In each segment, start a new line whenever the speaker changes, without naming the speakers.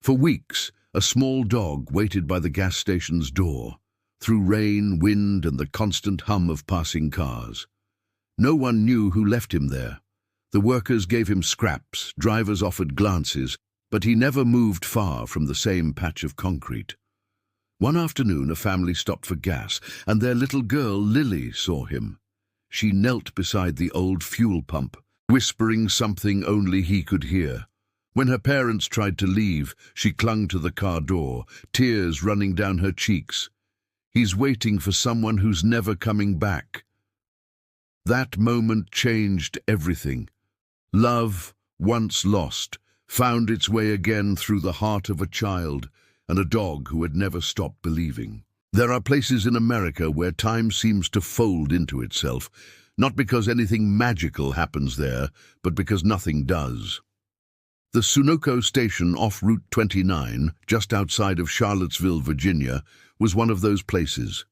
For weeks, a small dog waited by the gas station's door, through rain, wind, and the constant hum of passing cars. No one knew who left him there. The workers gave him scraps, drivers offered glances, but he never moved far from the same patch of concrete. One afternoon, a family stopped for gas, and their little girl, Lily, saw him. She knelt beside the old fuel pump, whispering something only he could hear. When her parents tried to leave, she clung to the car door, tears running down her cheeks. He's waiting for someone who's never coming back. That moment changed everything. Love, once lost, found its way again through the heart of a child and a dog who had never stopped believing. There are places in America where time seems to fold into itself, not because anything magical happens there, but because nothing does. The Sunoco station off Route 29, just outside of Charlottesville, Virginia, was one of those places.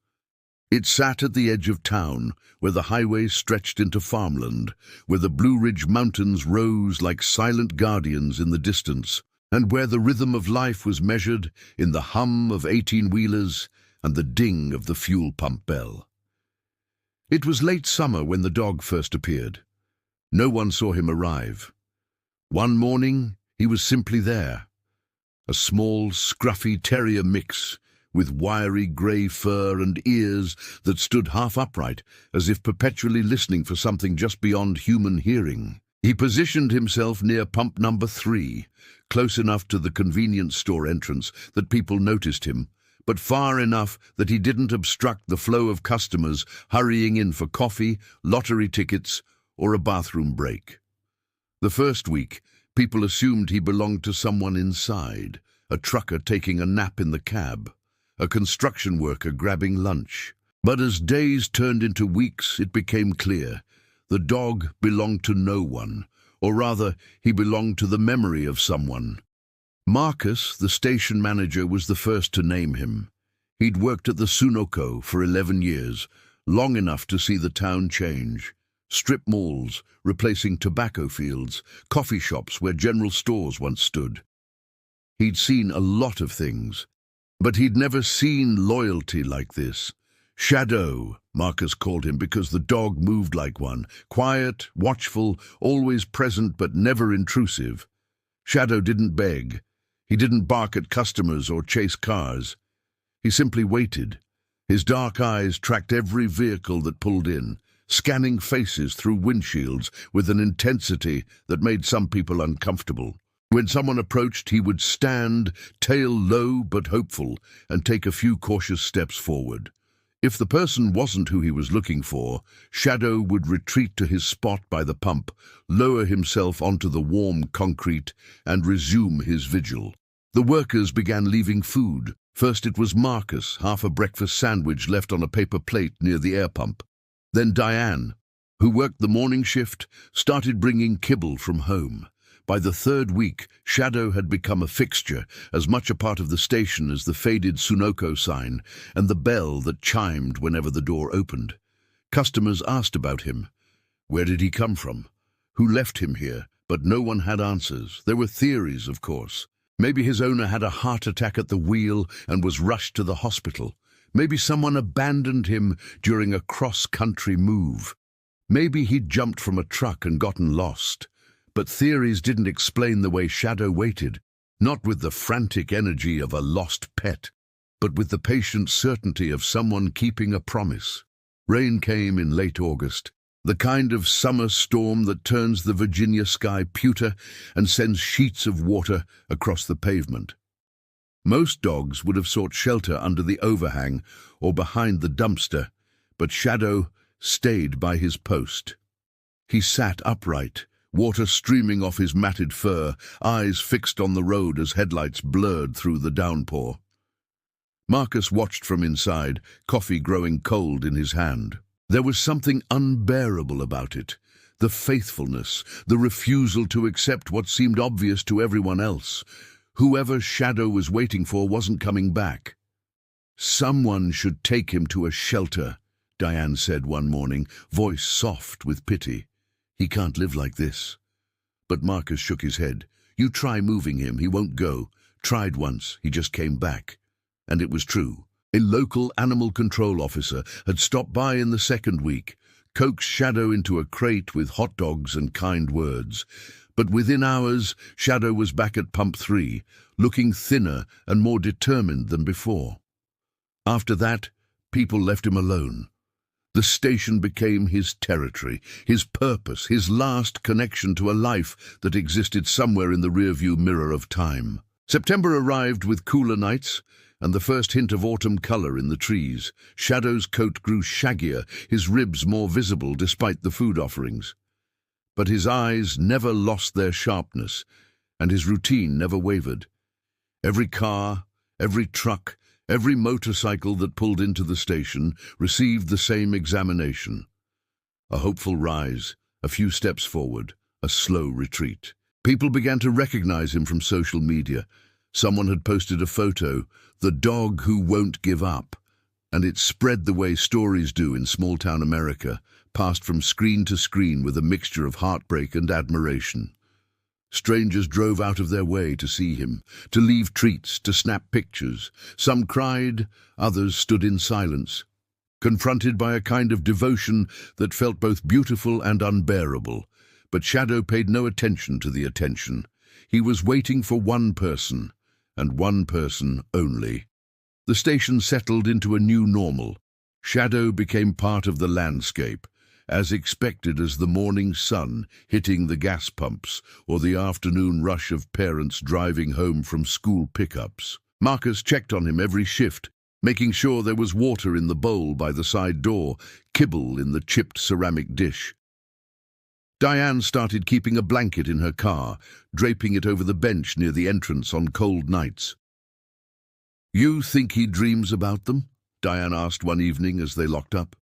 It sat at the edge of town, where the highway stretched into farmland, where the Blue Ridge Mountains rose like silent guardians in the distance, and where the rhythm of life was measured in the hum of 18-wheelers and the ding of the fuel pump bell. It was late summer when the dog first appeared. No one saw him arrive. One morning, he was simply there. A small, scruffy terrier mix, with wiry grey fur and ears that stood half upright, as if perpetually listening for something just beyond human hearing. He positioned himself near pump number 3, close enough to the convenience store entrance that people noticed him, but far enough that he didn't obstruct the flow of customers hurrying in for coffee, lottery tickets, or a bathroom break. The first week, people assumed he belonged to someone inside, a trucker taking a nap in the cab, a construction worker grabbing lunch. But as days turned into weeks, it became clear the dog belonged to no one, or rather, he belonged to the memory of someone. Marcus, the station manager, was the first to name him. He'd worked at the Sunoco for 11 years, long enough to see the town change. Strip malls, replacing tobacco fields, coffee shops where general stores once stood. He'd seen a lot of things, but he'd never seen loyalty like this. Shadow, Marcus called him because the dog moved like one, quiet, watchful, always present but never intrusive. Shadow didn't beg. He didn't bark at customers or chase cars. He simply waited. His dark eyes tracked every vehicle that pulled in, scanning faces through windshields with an intensity that made some people uncomfortable. When someone approached, he would stand, tail low but hopeful, and take a few cautious steps forward. If the person wasn't who he was looking for, Shadow would retreat to his spot by the pump, lower himself onto the warm concrete, and resume his vigil. The workers began leaving food. First it was Marcus, half a breakfast sandwich left on a paper plate near the air pump. Then Diane, who worked the morning shift, started bringing kibble from home. By the third week, Shadow had become a fixture, as much a part of the station as the faded Sunoco sign and the bell that chimed whenever the door opened. Customers asked about him. Where did he come from? Who left him here? But no one had answers. There were theories, of course. Maybe his owner had a heart attack at the wheel and was rushed to the hospital. Maybe someone abandoned him during a cross-country move. Maybe he'd jumped from a truck and gotten lost. But theories didn't explain the way Shadow waited, not with the frantic energy of a lost pet, but with the patient certainty of someone keeping a promise. Rain came in late August, the kind of summer storm that turns the Virginia sky pewter and sends sheets of water across the pavement. Most dogs would have sought shelter under the overhang or behind the dumpster, but Shadow stayed by his post. He sat upright, water streaming off his matted fur, eyes fixed on the road as headlights blurred through the downpour. Marcus watched from inside, coffee growing cold in his hand. There was something unbearable about it, the faithfulness, the refusal to accept what seemed obvious to everyone else. Whoever Shadow was waiting for wasn't coming back. Someone should take him to a shelter, Diane said one morning, voice soft with pity. He can't live like this. But Marcus shook his head. You try moving him, he won't go. Tried once, he just came back. And it was true. A local animal control officer had stopped by in the second week, coaxed Shadow into a crate with hot dogs and kind words. But within hours, Shadow was back at Pump 3, looking thinner and more determined than before. After that, people left him alone. The station became his territory, his purpose, his last connection to a life that existed somewhere in the rearview mirror of time. September arrived with cooler nights and the first hint of autumn color in the trees. Shadow's coat grew shaggier, his ribs more visible despite the food offerings. But his eyes never lost their sharpness, and his routine never wavered. Every car, every truck, every motorcycle that pulled into the station received the same examination. A hopeful rise, a few steps forward, a slow retreat. People began to recognize him from social media. Someone had posted a photo, "The dog who won't give up," and it spread the way stories do in small-town America, passed from screen to screen with a mixture of heartbreak and admiration. Strangers drove out of their way to see him, to leave treats, to snap pictures. Some cried, others stood in silence, confronted by a kind of devotion that felt both beautiful and unbearable. But Shadow paid no attention to the attention. He was waiting for one person, and one person only. The station settled into a new normal. Shadow became part of the landscape, as expected as the morning sun hitting the gas pumps or the afternoon rush of parents driving home from school pickups. Marcus checked on him every shift, making sure there was water in the bowl by the side door, kibble in the chipped ceramic dish. Diane started keeping a blanket in her car, draping it over the bench near the entrance on cold nights. "You think he dreams about them?" Diane asked one evening as they locked up.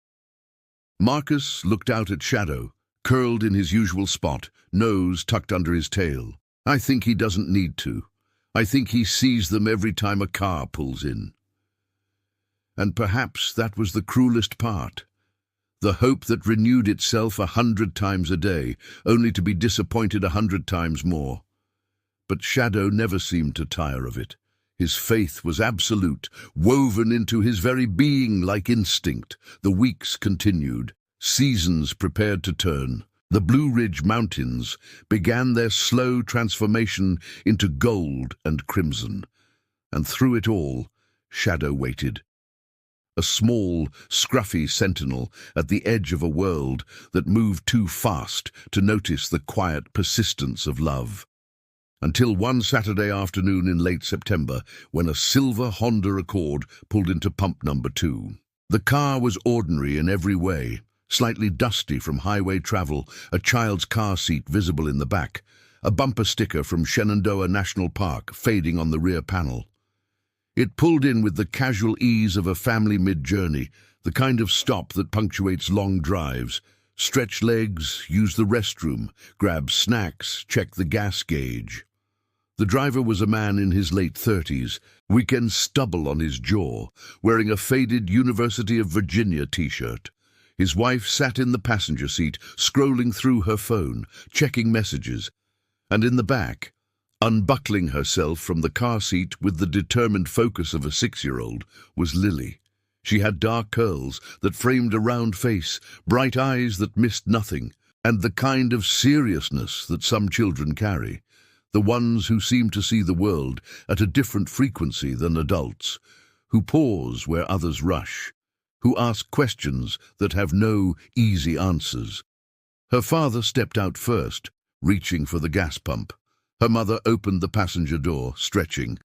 Marcus looked out at Shadow, curled in his usual spot, nose tucked under his tail. "I think he doesn't need to. I think he sees them every time a car pulls in." And perhaps that was the cruelest part. The hope that renewed itself 100 times a day, only to be disappointed 100 times more. But Shadow never seemed to tire of it. His faith was absolute, woven into his very being like instinct. The weeks continued. Seasons prepared to turn. The Blue Ridge Mountains began their slow transformation into gold and crimson. And through it all, Shadow waited. A small, scruffy sentinel at the edge of a world that moved too fast to notice the quiet persistence of love. Until one Saturday afternoon in late September, when a silver Honda Accord pulled into pump number 2. The car was ordinary in every way, slightly dusty from highway travel, a child's car seat visible in the back, a bumper sticker from Shenandoah National Park fading on the rear panel. It pulled in with the casual ease of a family mid-journey, the kind of stop that punctuates long drives. Stretch legs, use the restroom, grab snacks, check the gas gauge. The driver was a man in his late 30s, weekend stubble on his jaw, wearing a faded University of Virginia t-shirt. His wife sat in the passenger seat, scrolling through her phone, checking messages. And in the back, unbuckling herself from the car seat with the determined focus of a 6-year-old, was Lily. She had dark curls that framed a round face, bright eyes that missed nothing, and the kind of seriousness that some children carry, the ones who seem to see the world at a different frequency than adults, who pause where others rush, who ask questions that have no easy answers. Her father stepped out first, reaching for the gas pump. Her mother opened the passenger door, stretching.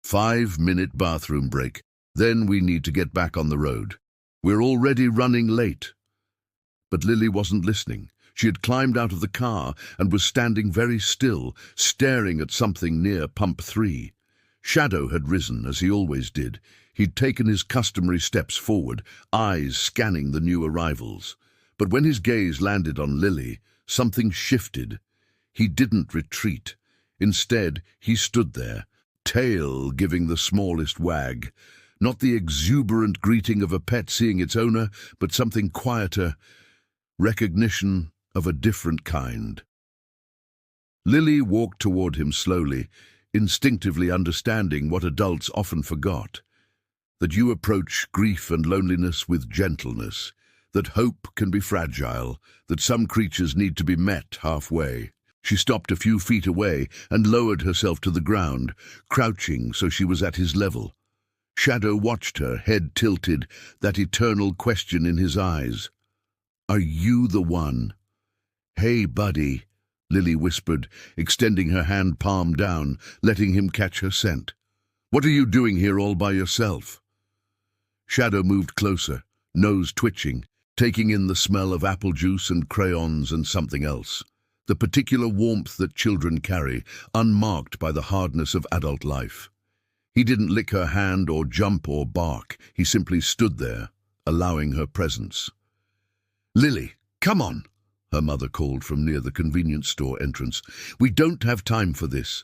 5-minute bathroom break. Then we need to get back on the road. We're already running late. But Lily wasn't listening. She had climbed out of the car and was standing very still, staring at something near pump 3. Shadow had risen, as he always did. He'd taken his customary steps forward, eyes scanning the new arrivals. But when his gaze landed on Lily, something shifted. He didn't retreat. Instead, he stood there, tail giving the smallest wag. Not the exuberant greeting of a pet seeing its owner, but something quieter, recognition of a different kind. Lily walked toward him slowly, instinctively understanding what adults often forgot, that you approach grief and loneliness with gentleness, that hope can be fragile, that some creatures need to be met halfway. She stopped a few feet away and lowered herself to the ground, crouching so she was at his level. Shadow watched her, head tilted, that eternal question in his eyes. "Are you the one?" "Hey, buddy," Lily whispered, extending her hand palm down, letting him catch her scent. "What are you doing here all by yourself?" Shadow moved closer, nose twitching, taking in the smell of apple juice and crayons and something else. The particular warmth that children carry, unmarked by the hardness of adult life. He didn't lick her hand or jump or bark. He simply stood there, allowing her presence. "Lily, come on," her mother called from near the convenience store entrance. "We don't have time for this."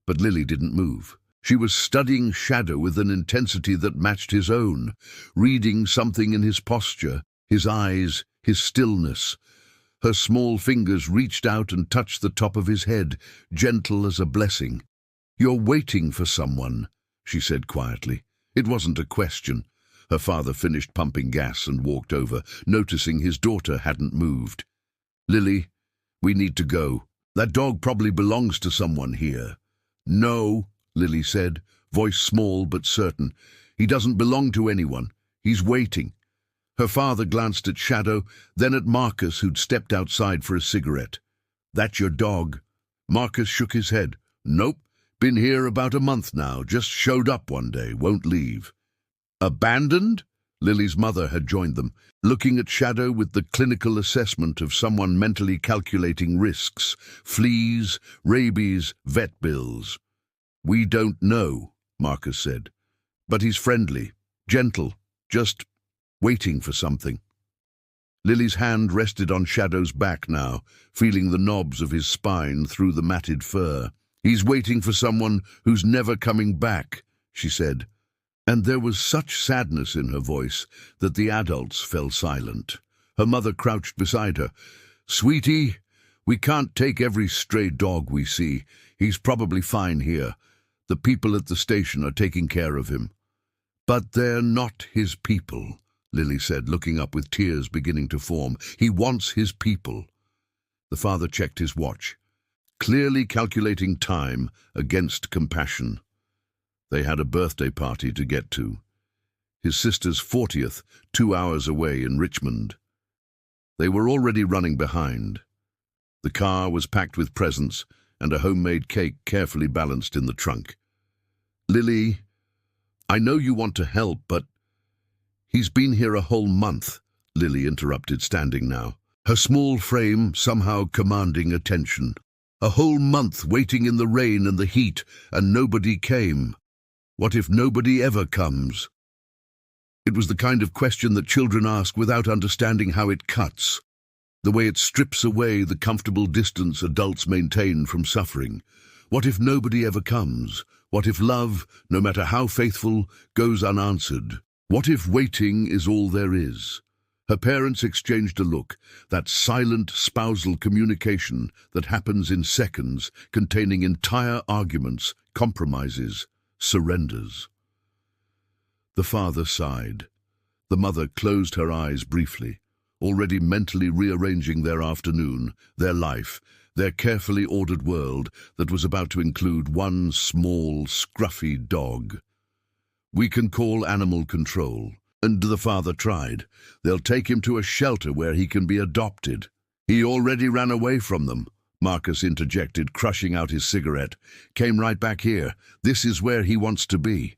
But Lily didn't move. She was studying Shadow with an intensity that matched his own, reading something in his posture, his eyes, his stillness. Her small fingers reached out and touched the top of his head, gentle as a blessing. "You're waiting for someone," she said quietly. It wasn't a question. Her father finished pumping gas and walked over, noticing his daughter hadn't moved. "Lily, we need to go. That dog probably belongs to someone here." "No," Lily said, voice small but certain. "He doesn't belong to anyone. He's waiting." Her father glanced at Shadow, then at Marcus, who'd stepped outside for a cigarette. "That your dog?" Marcus shook his head. "Nope. Been here about a month now. Just showed up one day. Won't leave." "Abandoned?" Lily's mother had joined them, looking at Shadow with the clinical assessment of someone mentally calculating risks, fleas, rabies, vet bills. "We don't know," Marcus said. "But he's friendly, gentle, just waiting for something." Lily's hand rested on Shadow's back now, feeling the knobs of his spine through the matted fur. "He's waiting for someone who's never coming back," she said. And there was such sadness in her voice that the adults fell silent. Her mother crouched beside her. "Sweetie, we can't take every stray dog we see. He's probably fine here. The people at the station are taking care of him." "But they're not his people," Lily said, looking up with tears beginning to form. "He wants his people." The father checked his watch, clearly calculating time against compassion. They had a birthday party to get to. His sister's 40th, 2 hours away in Richmond. They were already running behind. The car was packed with presents and a homemade cake carefully balanced in the trunk. "Lily, I know you want to help, but—" "He's been here a whole month," Lily interrupted, standing now, her small frame somehow commanding attention. "A whole month waiting in the rain and the heat, and nobody came. What if nobody ever comes?" It was the kind of question that children ask without understanding how it cuts, the way it strips away the comfortable distance adults maintain from suffering. What if nobody ever comes? What if love, no matter how faithful, goes unanswered? What if waiting is all there is? Her parents exchanged a look, that silent spousal communication that happens in seconds, containing entire arguments, compromises, surrenders. The father sighed. The mother closed her eyes briefly, already mentally rearranging their afternoon, their life, their carefully ordered world that was about to include one small, scruffy dog. "We can call animal control." And the father tried. "They'll take him to a shelter where he can be adopted." "He already ran away from them," Marcus interjected, crushing out his cigarette. "Came right back here. This is where he wants to be."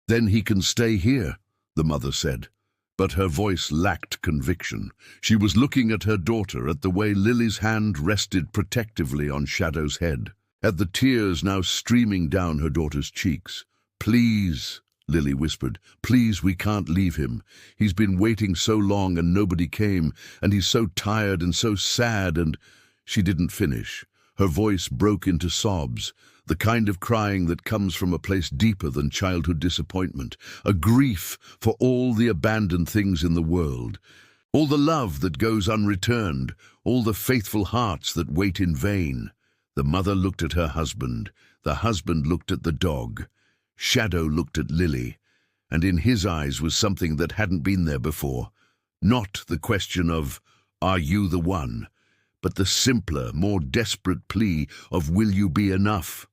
"Then he can stay here," the mother said. But her voice lacked conviction. She was looking at her daughter, at the way Lily's hand rested protectively on Shadow's head, at the tears now streaming down her daughter's cheeks. "Please," Lily whispered, "please, we can't leave him. He's been waiting so long and nobody came, and he's so tired and so sad and—" She didn't finish. Her voice broke into sobs, the kind of crying that comes from a place deeper than childhood disappointment, a grief for all the abandoned things in the world, all the love that goes unreturned, all the faithful hearts that wait in vain. The mother looked at her husband. The husband looked at the dog. Shadow looked at Lily, and in his eyes was something that hadn't been there before. Not the question of, "Are you the one?" but the simpler, more desperate plea of, "Will you be enough?"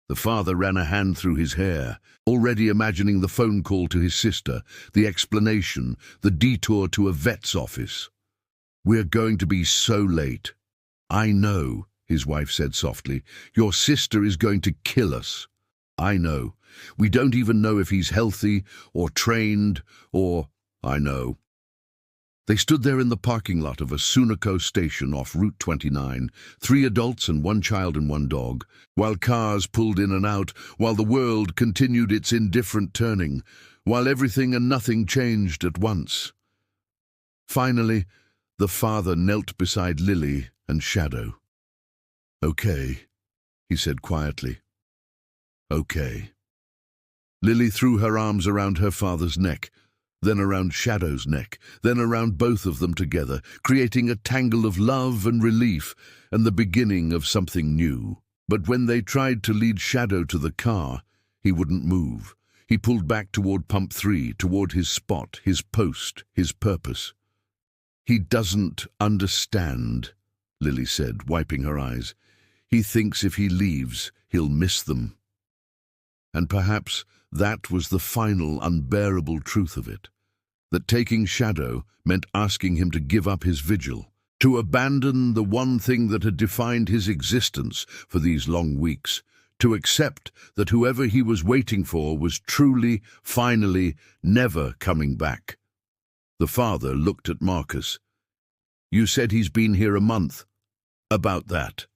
The father ran a hand through his hair, already imagining the phone call to his sister, the explanation, the detour to a vet's office. "We're going to be so late." "I know," his wife said softly. "Your sister is going to kill us." "I know. We don't even know if he's healthy or trained or—" "I know." They stood there in the parking lot of a Sunoco station off Route 29, 3 adults and 1 child and 1 dog, while cars pulled in and out, while the world continued its indifferent turning, while everything and nothing changed at once. Finally, the father knelt beside Lily and Shadow. "Okay," he said quietly. "Okay." Lily threw her arms around her father's neck, then around Shadow's neck, then around both of them together, creating a tangle of love and relief and the beginning of something new. But when they tried to lead Shadow to the car, he wouldn't move. He pulled back toward Pump 3, toward his spot, his post, his purpose. "He doesn't understand," Lily said, wiping her eyes. "He thinks if he leaves, he'll miss them." And perhaps that was the final unbearable truth of it, that taking Shadow meant asking him to give up his vigil, to abandon the one thing that had defined his existence for these long weeks, to accept that whoever he was waiting for was truly, finally, never coming back. The father looked at Marcus. "You said he's been here a month." "About that.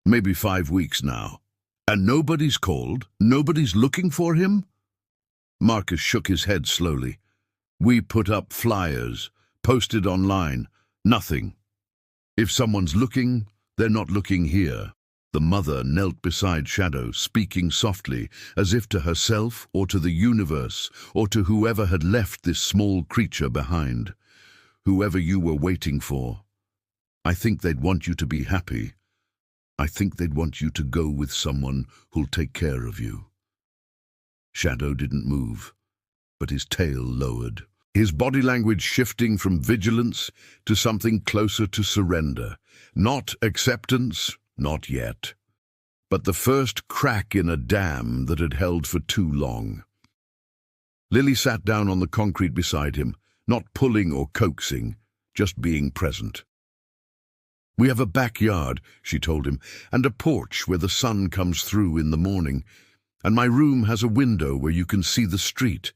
Maybe 5 weeks now. And nobody's called? Nobody's looking for him?" Marcus shook his head slowly. "We put up flyers, posted online. Nothing. If someone's looking, they're not looking here." The mother knelt beside Shadow, speaking softly, as if to herself or to the universe or to whoever had left this small creature behind. "Whoever you were waiting for, I think they'd want you to be happy. I think they'd want you to go with someone who'll take care of you." Shadow didn't move, but his tail lowered, his body language shifting from vigilance to something closer to surrender. Not acceptance, not yet, but the first crack in a dam that had held for too long. Lily sat down on the concrete beside him, not pulling or coaxing, just being present. "We have a backyard," she told him, "and a porch where the sun comes through in the morning. And my room has a window where you can see the street,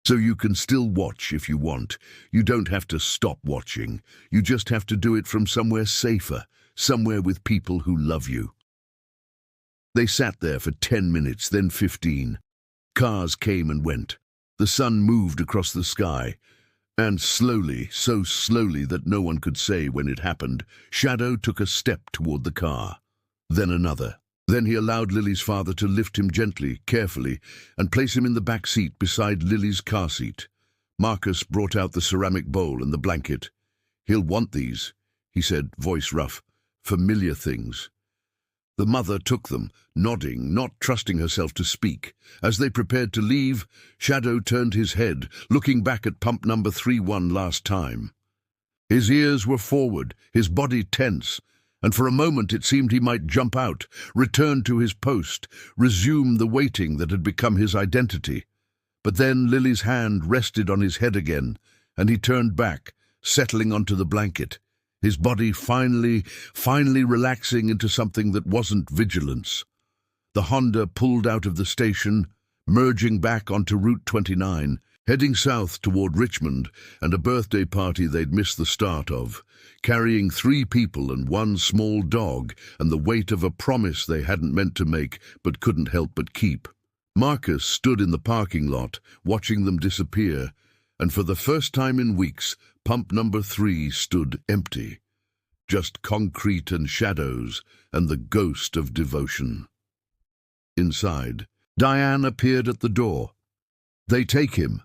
so you can still watch if you want. You don't have to stop watching. You just have to do it from somewhere safer, somewhere with people who love you." They sat there for 10 minutes, then 15. Cars came and went. The sun moved across the sky. And slowly, so slowly that no one could say when it happened, Shadow took a step toward the car. Then another. Then he allowed Lily's father to lift him gently, carefully, and place him in the back seat beside Lily's car seat. Marcus brought out the ceramic bowl and the blanket. "He'll want these," he said, voice rough. "Familiar things." The mother took them, nodding, not trusting herself to speak. As they prepared to leave, Shadow turned his head, looking back at pump number 3 one last time. His ears were forward, his body tense, and for a moment it seemed he might jump out, return to his post, resume the waiting that had become his identity. But then Lily's hand rested on his head again, and he turned back, settling onto the blanket, his body finally relaxing into something that wasn't vigilance. The Honda pulled out of the station, merging back onto Route 29, heading south toward Richmond and a birthday party they'd missed the start of, carrying 3 people and 1 small dog and the weight of a promise they hadn't meant to make but couldn't help but keep. Marcus stood in the parking lot, watching them disappear, and for the first time in weeks, pump number 3 stood empty. Just concrete and shadows and the ghost of devotion. Inside, Diane appeared at the door. "They take him?"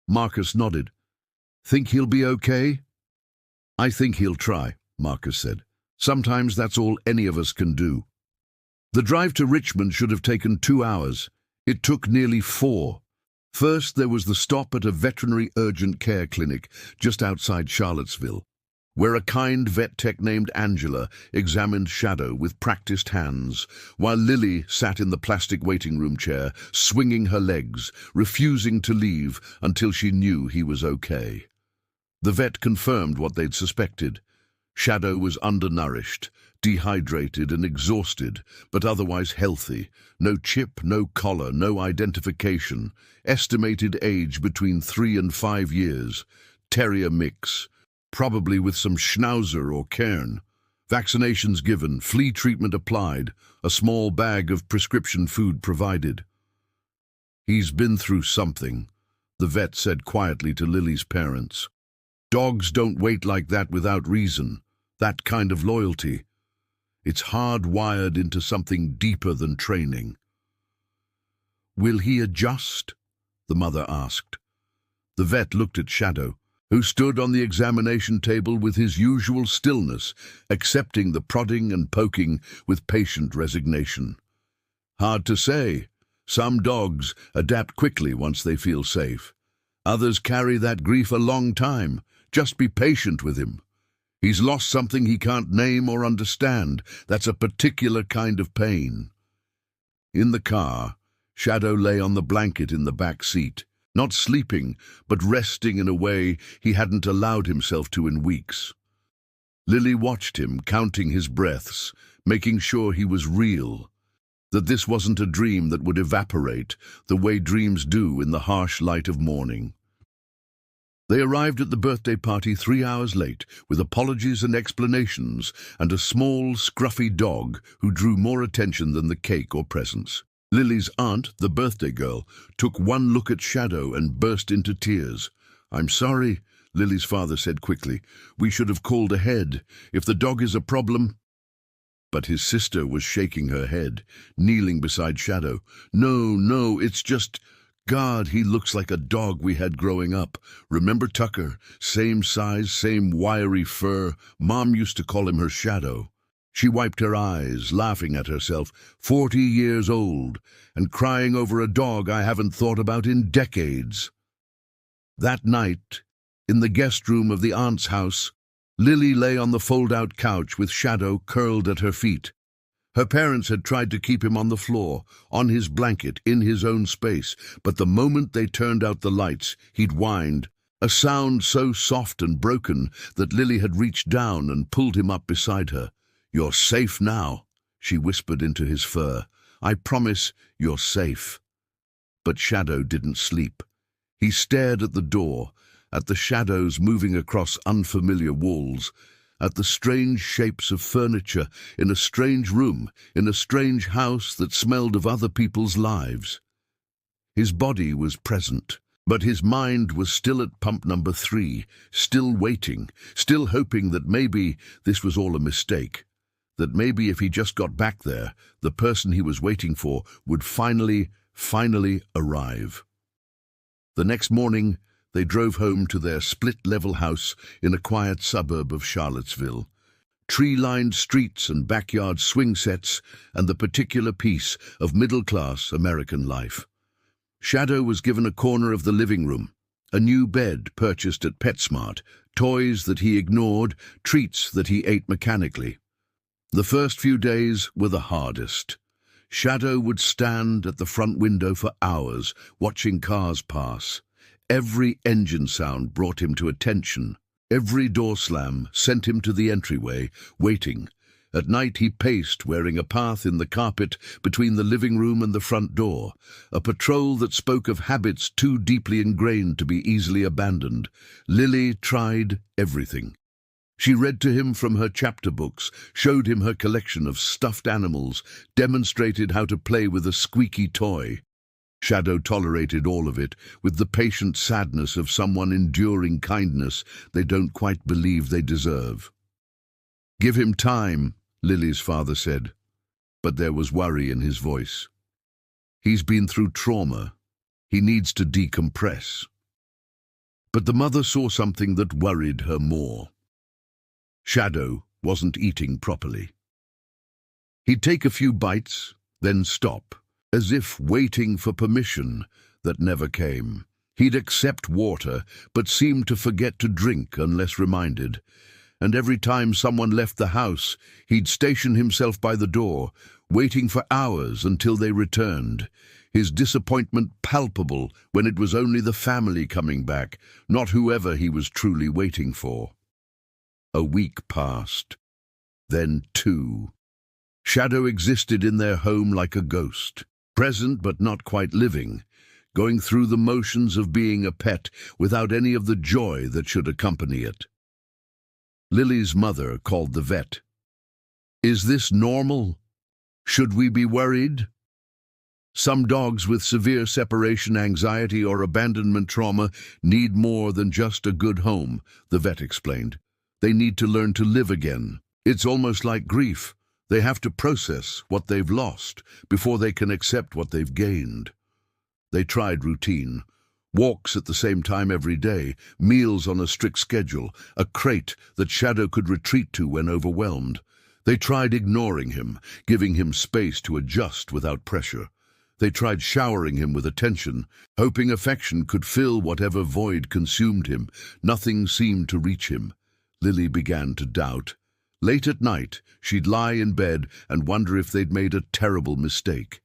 Marcus nodded. "Think he'll be okay?" "I think he'll try," Marcus said. Sometimes that's all any of us can do. The drive to Richmond should have taken 2 hours. It took nearly 4. First, there was the stop at a veterinary urgent care clinic just outside Charlottesville, where a kind vet tech named Angela examined Shadow with practiced hands, while Lily sat in the plastic waiting room chair, swinging her legs, refusing to leave until she knew he was okay. The vet confirmed what they'd suspected. Shadow was undernourished, dehydrated and exhausted, but otherwise healthy. No chip, no collar, no identification. Estimated age between 3 and 5 years. Terrier mix, probably with some Schnauzer or Cairn. Vaccinations given, flea treatment applied, a small bag of prescription food provided. "He's been through something," the vet said quietly to Lily's parents. "Dogs don't wait like that without reason, that kind of loyalty. It's hardwired into something deeper than training." "Will he adjust?" the mother asked. The vet looked at Shadow, who stood on the examination table with his usual stillness, accepting the prodding and poking with patient resignation. "Hard to say. Some dogs adapt quickly once they feel safe. Others carry that grief a long time. Just be patient with him. He's lost something he can't name or understand. That's a particular kind of pain." In the car, Shadow lay on the blanket in the back seat, not sleeping, but resting in a way he hadn't allowed himself to in weeks. Lily watched him, counting his breaths, making sure he was real, that this wasn't a dream that would evaporate the way dreams do in the harsh light of morning. They arrived at the birthday party 3 hours late, with apologies and explanations, and a small, scruffy dog who drew more attention than the cake or presents. Lily's aunt, the birthday girl, took one look at Shadow and burst into tears. "I'm sorry," Lily's father said quickly. "We should have called ahead. If the dog is a problem—" But his sister was shaking her head, kneeling beside Shadow. No, it's just... God, he looks like a dog we had growing up. Remember Tucker? Same size, same wiry fur. Mom used to call him her Shadow." She wiped her eyes, laughing at herself. 40 years old, and crying over a dog I haven't thought about in decades. That night, in the guest room of the aunt's house, Lily lay on the fold-out couch with Shadow curled at her feet. Her parents had tried to keep him on the floor, on his blanket, in his own space, but the moment they turned out the lights, he'd whined, a sound so soft and broken that Lily had reached down and pulled him up beside her. "You're safe now," she whispered into his fur. "I promise you're safe." But Shadow didn't sleep. He stared at the door, at the shadows moving across unfamiliar walls, at the strange shapes of furniture in a strange room, in a strange house that smelled of other people's lives. His body was present, but his mind was still at pump number 3, still waiting, still hoping that maybe this was all a mistake, that maybe if he just got back there, the person he was waiting for would finally arrive. The next morning, they drove home to their split-level house in a quiet suburb of Charlottesville. Tree-lined streets and backyard swing sets, and the particular piece of middle-class American life. Shadow was given a corner of the living room, a new bed purchased at PetSmart, toys that he ignored, treats that he ate mechanically. The first few days were the hardest. Shadow would stand at the front window for hours, watching cars pass. Every engine sound brought him to attention. Every door slam sent him to the entryway, waiting. At night he paced, wearing a path in the carpet between the living room and the front door, a patrol that spoke of habits too deeply ingrained to be easily abandoned. Lily tried everything. She read to him from her chapter books, showed him her collection of stuffed animals, demonstrated how to play with a squeaky toy. Shadow tolerated all of it, with the patient sadness of someone enduring kindness they don't quite believe they deserve. "Give him time," Lily's father said, but there was worry in his voice. "He's been through trauma. He needs to decompress." But the mother saw something that worried her more. Shadow wasn't eating properly. He'd take a few bites, then stop, as if waiting for permission that never came. He'd accept water, but seemed to forget to drink unless reminded. And every time someone left the house, he'd station himself by the door, waiting for hours until they returned. His disappointment palpable when it was only the family coming back, not whoever he was truly waiting for. A week passed. Then 2. Shadow existed in their home like a ghost, present but not quite living, going through the motions of being a pet without any of the joy that should accompany it. Lily's mother called the vet. "Is this normal? Should we be worried?" Some dogs with severe separation anxiety or abandonment trauma need more than just a good home, the vet explained. They need to learn to live again. It's almost like grief. They have to process what they've lost before they can accept what they've gained. They tried routine. Walks at the same time every day, meals on a strict schedule, a crate that Shadow could retreat to when overwhelmed. They tried ignoring him, giving him space to adjust without pressure. They tried showering him with attention, hoping affection could fill whatever void consumed him. Nothing seemed to reach him. Lily began to doubt. Late at night, she'd lie in bed and wonder if they'd made a terrible mistake.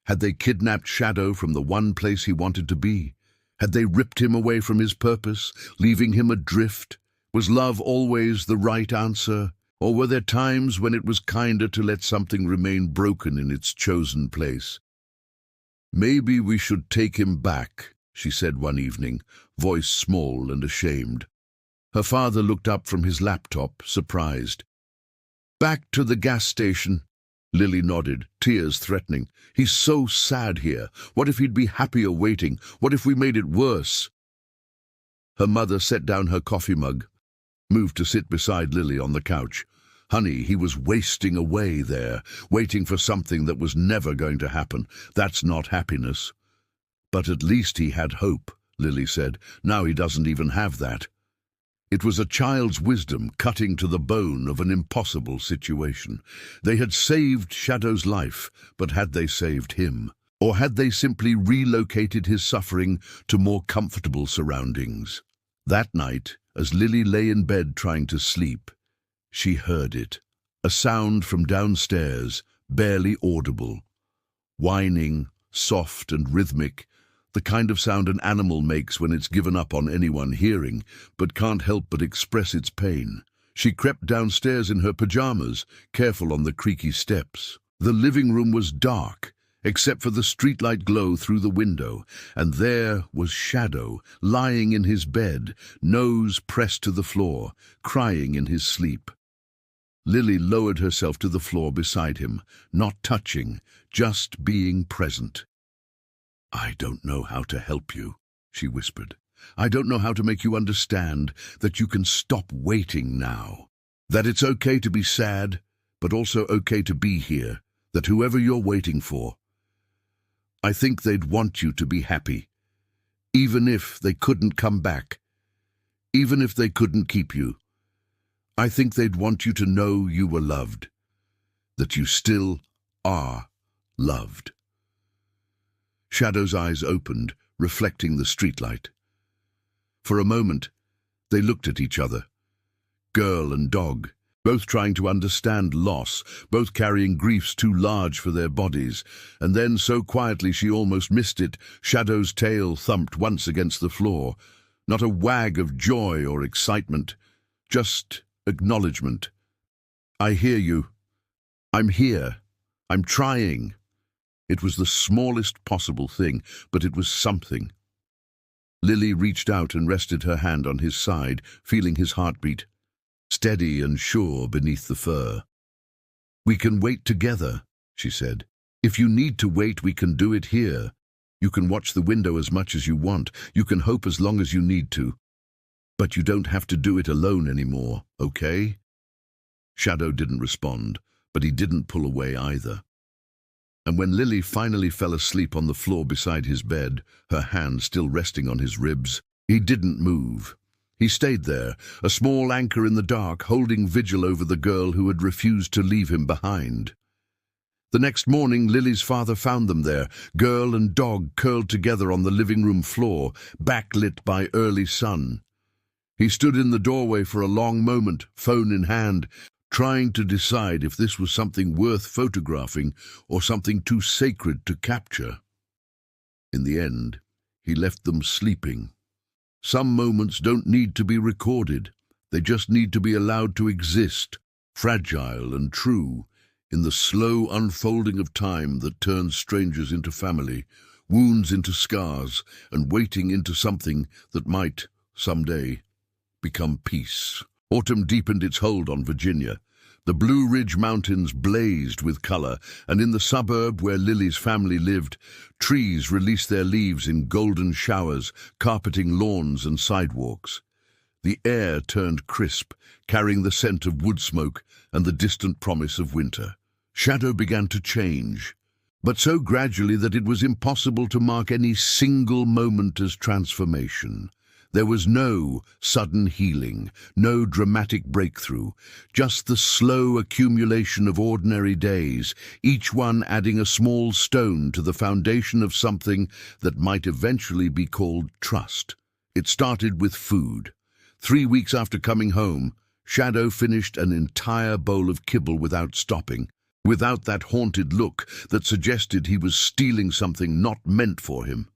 Had they kidnapped Shadow from the one place he wanted to be? Had they ripped him away from his purpose, leaving him adrift? Was love always the right answer? Or were there times when it was kinder to let something remain broken in its chosen place? "Maybe we should take him back," she said one evening, voice small and ashamed. Her father looked up from his laptop, surprised. "Back to the gas station." Lily nodded, tears threatening. "He's so sad here. What if he'd be happier waiting? What if we made it worse?" Her mother set down her coffee mug, moved to sit beside Lily on the couch. Honey, he was wasting away there, waiting for something that was never going to happen. That's not happiness. "But at least he had hope," Lily said. "Now he doesn't even have that." It was a child's wisdom cutting to the bone of an impossible situation. They had saved Shadow's life, but had they saved him? Or had they simply relocated his suffering to more comfortable surroundings? That night, as Lily lay in bed trying to sleep, she heard it. A sound from downstairs, barely audible. Whining, soft and rhythmic, the kind of sound an animal makes when it's given up on anyone hearing, but can't help but express its pain. She crept downstairs in her pajamas, careful on the creaky steps. The living room was dark, except for the streetlight glow through the window, and there was Shadow, lying in his bed, nose pressed to the floor, crying in his sleep. Lily lowered herself to the floor beside him, not touching, just being present. "I don't know how to help you," she whispered. "I don't know how to make you understand that you can stop waiting now. That it's okay to be sad, but also okay to be here. That whoever you're waiting for, I think they'd want you to be happy. Even if they couldn't come back. Even if they couldn't keep you. I think they'd want you to know you were loved. That you still are loved." Shadow's eyes opened, reflecting the streetlight. For a moment, they looked at each other. Girl and dog, both trying to understand loss, both carrying griefs too large for their bodies. And then, so quietly she almost missed it, Shadow's tail thumped once against the floor. Not a wag of joy or excitement, just acknowledgement. "I hear you. I'm here. I'm trying." It was the smallest possible thing, but it was something. Lily reached out and rested her hand on his side, feeling his heartbeat, steady and sure beneath the fur. "We can wait together," she said. "If you need to wait, we can do it here. You can watch the window as much as you want. You can hope as long as you need to. But you don't have to do it alone anymore, okay?" Shadow didn't respond, but he didn't pull away either. And when Lily finally fell asleep on the floor beside his bed, her hand still resting on his ribs, he didn't move. He stayed there, a small anchor in the dark, holding vigil over the girl who had refused to leave him behind. The next morning, Lily's father found them there, girl and dog curled together on the living room floor, backlit by early sun. He stood in the doorway for a long moment, phone in hand, trying to decide if this was something worth photographing or something too sacred to capture. In the end, he left them sleeping. Some moments don't need to be recorded. They just need to be allowed to exist, fragile and true, in the slow unfolding of time that turns strangers into family, wounds into scars, and waiting into something that might, someday, become peace. Autumn deepened its hold on Virginia. The Blue Ridge Mountains blazed with color, and in the suburb where Lily's family lived, trees released their leaves in golden showers, carpeting lawns and sidewalks. The air turned crisp, carrying the scent of wood smoke and the distant promise of winter. Shadow began to change, but so gradually that it was impossible to mark any single moment as transformation. There was no sudden healing, no dramatic breakthrough, just the slow accumulation of ordinary days, each one adding a small stone to the foundation of something that might eventually be called trust. It started with food. 3 weeks after coming home, Shadow finished an entire bowl of kibble without stopping, without that haunted look that suggested he was stealing something not meant for him.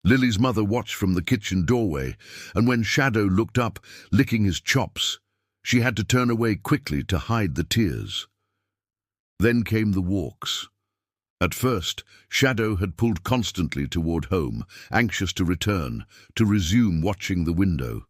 Lily's mother watched from the kitchen doorway, and when Shadow looked up, licking his chops, she had to turn away quickly to hide the tears. Then came the walks. At first, Shadow had pulled constantly toward home, anxious to return, to resume watching the window.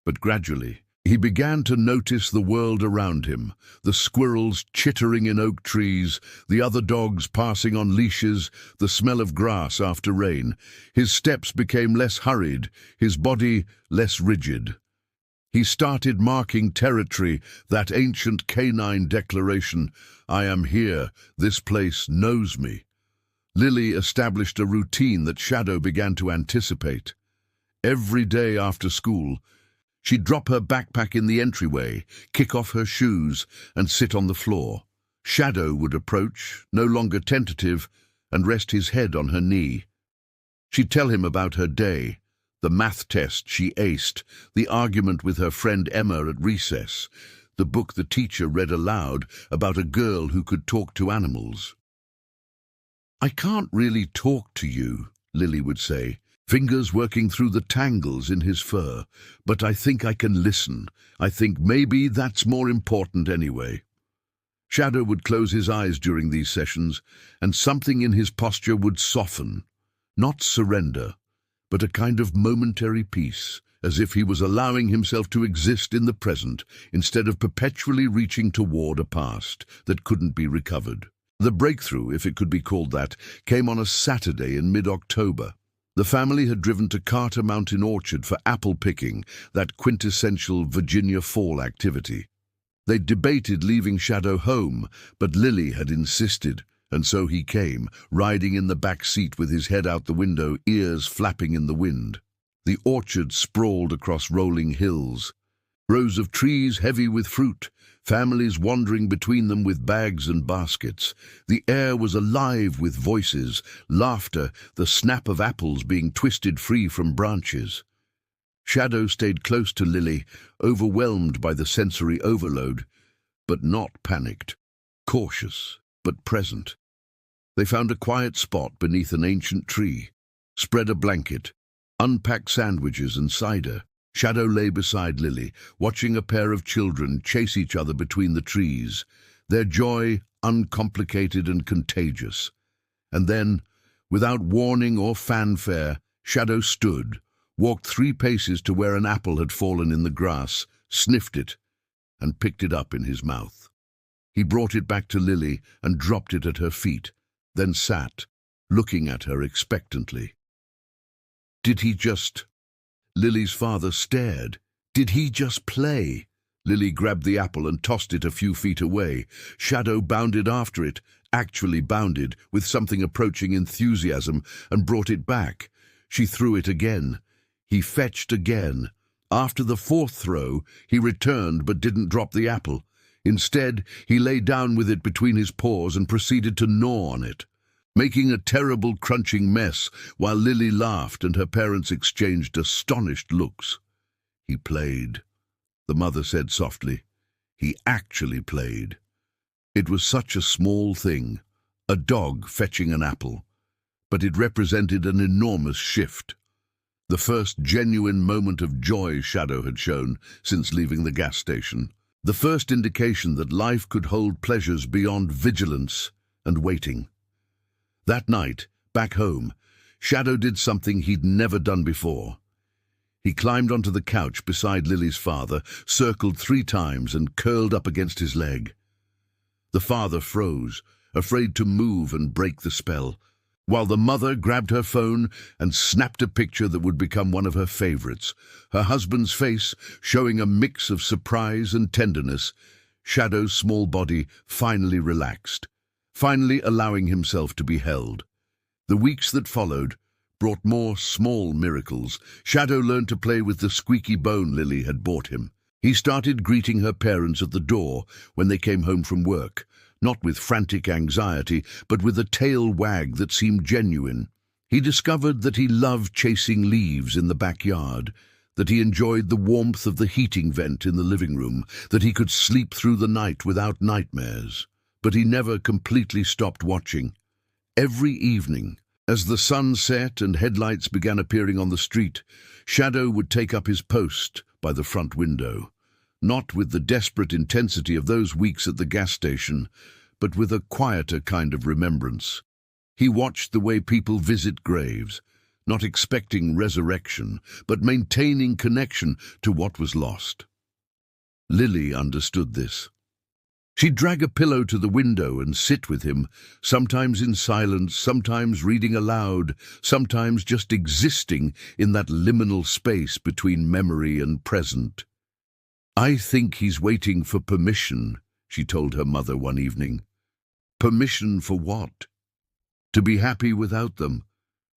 But gradually, he began to notice the world around him, the squirrels chittering in oak trees, the other dogs passing on leashes, the smell of grass after rain. His steps became less hurried, his body less rigid. He started marking territory, that ancient canine declaration, "I am here, this place knows me." Lily established a routine that Shadow began to anticipate. Every day after school, she'd drop her backpack in the entryway, kick off her shoes, and sit on the floor. Shadow would approach, no longer tentative, and rest his head on her knee. She'd tell him about her day, the math test she aced, the argument with her friend Emma at recess, the book the teacher read aloud about a girl who could talk to animals. "I can't really talk to you," Lily would say, fingers working through the tangles in his fur, "but I think I can listen. I think maybe that's more important anyway." Shadow would close his eyes during these sessions, and something in his posture would soften, not surrender, but a kind of momentary peace, as if he was allowing himself to exist in the present instead of perpetually reaching toward a past that couldn't be recovered. The breakthrough, if it could be called that, came on a Saturday in mid-October. The family had driven to Carter Mountain Orchard for apple picking, that quintessential Virginia fall activity. They'd debated leaving Shadow home, but Lily had insisted, and so he came, riding in the back seat with his head out the window, ears flapping in the wind. The orchard sprawled across rolling hills. Rows of trees heavy with fruit, families wandering between them with bags and baskets. The air was alive with voices, laughter, the snap of apples being twisted free from branches. Shadow stayed close to Lily, overwhelmed by the sensory overload, but not panicked, cautious but present. They found a quiet spot beneath an ancient tree, spread a blanket, unpacked sandwiches and cider. Shadow lay beside Lily, watching a pair of children chase each other between the trees, their joy uncomplicated and contagious. And then, without warning or fanfare, Shadow stood, walked 3 paces to where an apple had fallen in the grass, sniffed it, and picked it up in his mouth. He brought it back to Lily and dropped it at her feet, then sat, looking at her expectantly. Did he just... Lily's father stared. Did he just play? Lily grabbed the apple and tossed it a few feet away. Shadow bounded after it, actually bounded, with something approaching enthusiasm, and brought it back. She threw it again. He fetched again, After the fourth throw, he returned but didn't drop the apple. Instead, he lay down with it between his paws and proceeded to gnaw on it, making a terrible crunching mess while Lily laughed and her parents exchanged astonished looks. He played, the mother said softly. He actually played. It was such a small thing, a dog fetching an apple, but it represented an enormous shift. The first genuine moment of joy Shadow had shown since leaving the gas station. The first indication that life could hold pleasures beyond vigilance and waiting. That night, back home, Shadow did something he'd never done before. He climbed onto the couch beside Lily's father, circled 3 times and curled up against his leg. The father froze, afraid to move and break the spell, while the mother grabbed her phone and snapped a picture that would become one of her favorites, her husband's face showing a mix of surprise and tenderness. Shadow's small body finally relaxed, finally allowing himself to be held. The weeks that followed brought more small miracles. Shadow learned to play with the squeaky bone Lily had bought him. He started greeting her parents at the door when they came home from work, not with frantic anxiety, but with a tail wag that seemed genuine. He discovered that he loved chasing leaves in the backyard, that he enjoyed the warmth of the heating vent in the living room, that he could sleep through the night without nightmares. But he never completely stopped watching. Every evening, as the sun set and headlights began appearing on the street, Shadow would take up his post by the front window. Not with the desperate intensity of those weeks at the gas station, but with a quieter kind of remembrance. He watched the way people visit graves, not expecting resurrection, but maintaining connection to what was lost. Lily understood this. She'd drag a pillow to the window and sit with him, sometimes in silence, sometimes reading aloud, sometimes just existing in that liminal space between memory and present. "I think he's waiting for permission," she told her mother one evening. Permission for what? To be happy without them,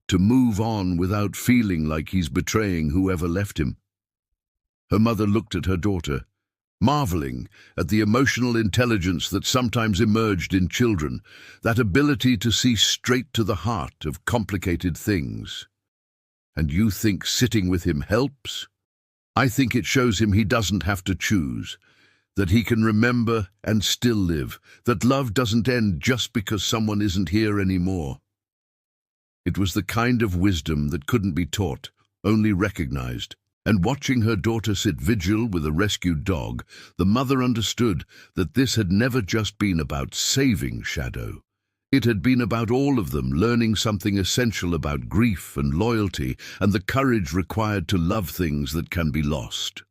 to move on without feeling like he's betraying whoever left him. Her mother looked at her daughter, marveling at the emotional intelligence that sometimes emerged in children, that ability to see straight to the heart of complicated things. "And you think sitting with him helps?" "I think it shows him he doesn't have to choose, that he can remember and still live, that love doesn't end just because someone isn't here anymore." It was the kind of wisdom that couldn't be taught, only recognized. And watching her daughter sit vigil with a rescued dog, the mother understood that this had never just been about saving Shadow. It had been about all of them learning something essential about grief and loyalty and the courage required to love things that can be lost.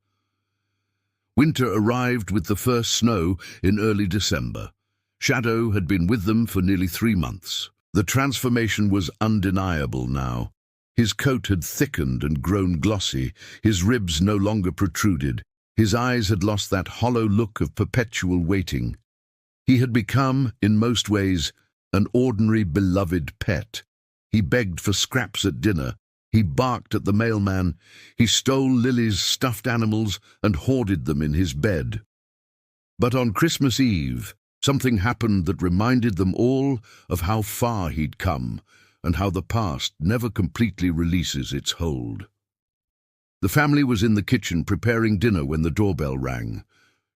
Winter arrived with the first snow in early December. Shadow had been with them for nearly 3 months. The transformation was undeniable now. His coat had thickened and grown glossy, his ribs no longer protruded, his eyes had lost that hollow look of perpetual waiting. He had become, in most ways, an ordinary beloved pet. He begged for scraps at dinner, he barked at the mailman, he stole Lily's stuffed animals and hoarded them in his bed. But on Christmas Eve, something happened that reminded them all of how far he'd come, and how the past never completely releases its hold. The family was in the kitchen preparing dinner when the doorbell rang.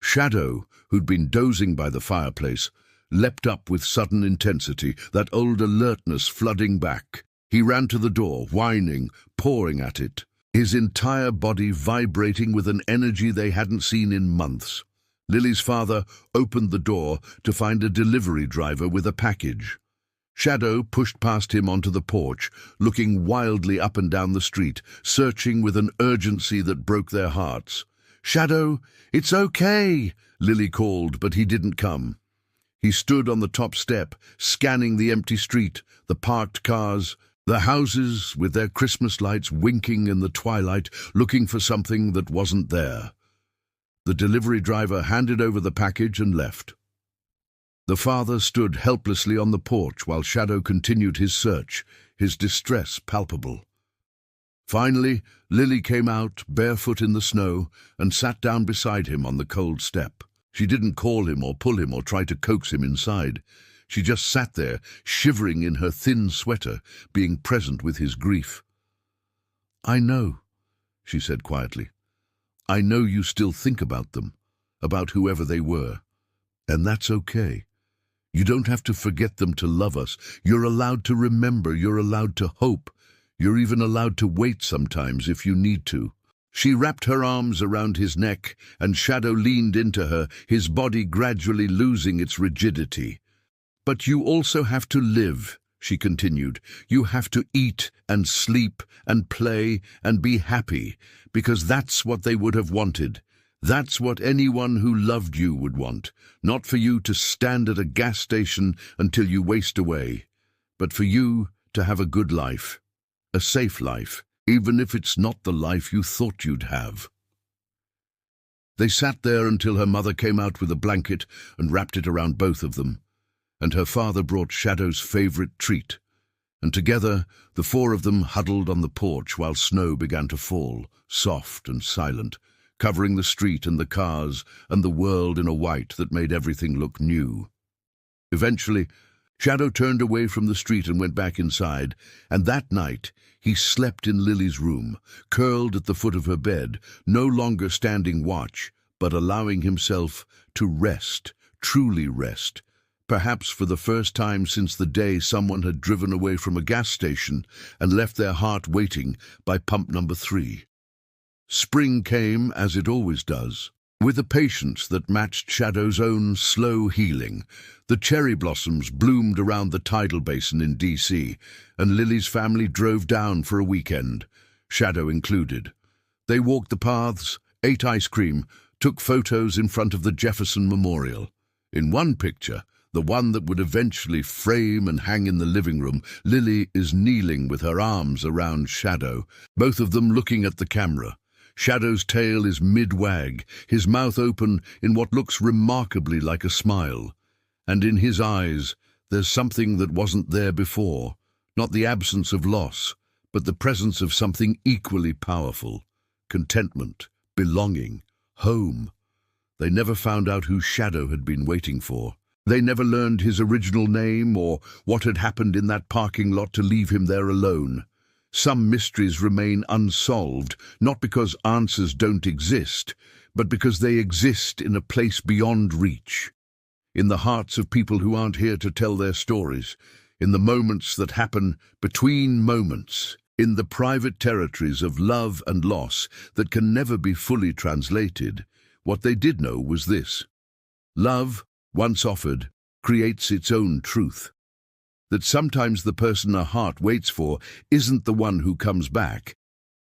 Shadow, who'd been dozing by the fireplace, leapt up with sudden intensity, that old alertness flooding back. He ran to the door, whining, pawing at it, his entire body vibrating with an energy they hadn't seen in months. Lily's father opened the door to find a delivery driver with a package. Shadow pushed past him onto the porch, looking wildly up and down the street, searching with an urgency that broke their hearts. "Shadow, it's okay," Lily called, but he didn't come. He stood on the top step, scanning the empty street, the parked cars, the houses with their Christmas lights winking in the twilight, looking for something that wasn't there. The delivery driver handed over the package and left. The father stood helplessly on the porch while Shadow continued his search, his distress palpable. Finally, Lily came out, barefoot in the snow, and sat down beside him on the cold step. She didn't call him or pull him or try to coax him inside. She just sat there, shivering in her thin sweater, being present with his grief. "I know," she said quietly. "I know you still think about them, about whoever they were. And that's okay. You don't have to forget them to love us. You're allowed to remember, you're allowed to hope. You're even allowed to wait sometimes if you need to." She wrapped her arms around his neck, and Shadow leaned into her, his body gradually losing its rigidity. "But you also have to live," she continued. "You have to eat and sleep and play and be happy, because that's what they would have wanted. That's what anyone who loved you would want. Not for you to stand at a gas station until you waste away, but for you to have a good life, a safe life, even if it's not the life you thought you'd have." They sat there until her mother came out with a blanket and wrapped it around both of them, and her father brought Shadow's favorite treat, and together the four of them huddled on the porch while snow began to fall, soft and silent, covering the street and the cars and the world in a white that made everything look new. Eventually, Shadow turned away from the street and went back inside, and that night he slept in Lily's room, curled at the foot of her bed, no longer standing watch, but allowing himself to rest, truly rest, perhaps for the first time since the day someone had driven away from a gas station and left their heart waiting by pump number 3. Spring came, as it always does, with a patience that matched Shadow's own slow healing. The cherry blossoms bloomed around the tidal basin in D.C., and Lily's family drove down for a weekend, Shadow included. They walked the paths, ate ice cream, took photos in front of the Jefferson Memorial. In one picture, the one that would eventually frame and hang in the living room, Lily is kneeling with her arms around Shadow, both of them looking at the camera. Shadow's tail is mid-wag, his mouth open in what looks remarkably like a smile. And in his eyes, there's something that wasn't there before, not the absence of loss, but the presence of something equally powerful: contentment, belonging, home. They never found out who Shadow had been waiting for. They never learned his original name or what had happened in that parking lot to leave him there alone. Some mysteries remain unsolved, not because answers don't exist, but because they exist in a place beyond reach. In the hearts of people who aren't here to tell their stories, in the moments that happen between moments, in the private territories of love and loss that can never be fully translated. What they did know was this: love, once offered, creates its own truth. That sometimes the person a heart waits for isn't the one who comes back,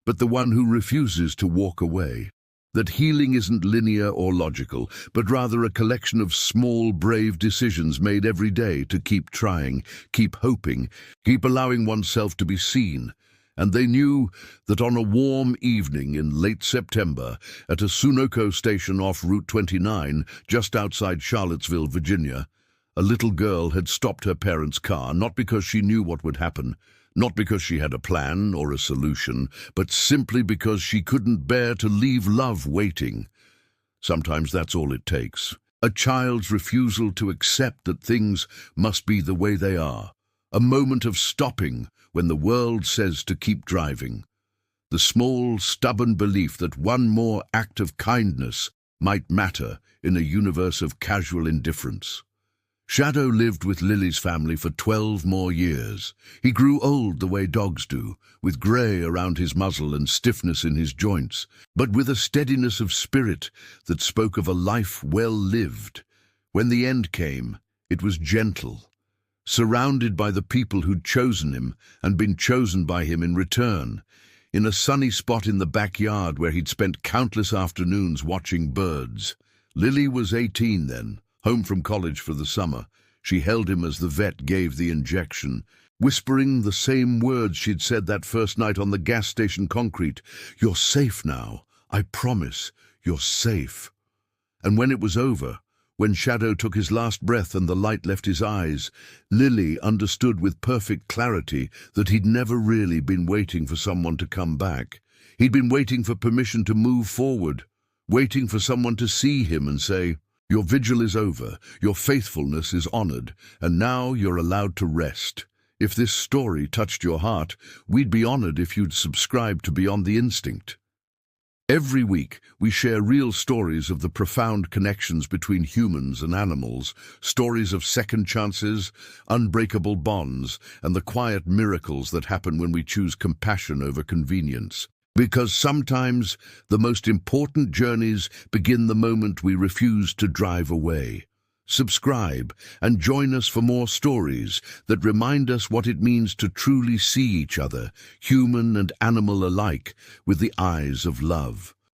but the one who refuses to walk away. That healing isn't linear or logical, but rather a collection of small, brave decisions made every day to keep trying, keep hoping, keep allowing oneself to be seen. And they knew that on a warm evening in late September, at a Sunoco station off Route 29, just outside Charlottesville, Virginia, a little girl had stopped her parents' car, not because she knew what would happen, not because she had a plan or a solution, but simply because she couldn't bear to leave love waiting. Sometimes that's all it takes. A child's refusal to accept that things must be the way they are. A moment of stopping when the world says to keep driving. The small, stubborn belief that one more act of kindness might matter in a universe of casual indifference. Shadow lived with Lily's family for 12 more years. He grew old the way dogs do, with grey around his muzzle and stiffness in his joints, but with a steadiness of spirit that spoke of a life well lived. When the end came, it was gentle, surrounded by the people who'd chosen him and been chosen by him in return, in a sunny spot in the backyard where he'd spent countless afternoons watching birds. Lily was 18 then, home from college for the summer. She held him as the vet gave the injection, whispering the same words she'd said that first night on the gas station concrete. "You're safe now. I promise, you're safe." And when it was over, When Shadow took his last breath and the light left his eyes, Lily understood with perfect clarity that he'd never really been waiting for someone to come back. He'd been waiting for permission to move forward, waiting for someone to see him and say, "Your vigil is over, your faithfulness is honored, and now you're allowed to rest." If this story touched your heart, we'd be honored if you'd subscribe to Beyond the Instinct. Every week, we share real stories of the profound connections between humans and animals, stories of second chances, unbreakable bonds, and the quiet miracles that happen when we choose compassion over convenience. Because sometimes the most important journeys begin the moment we refuse to drive away. Subscribe and join us for more stories that remind us what it means to truly see each other, human and animal alike, with the eyes of love.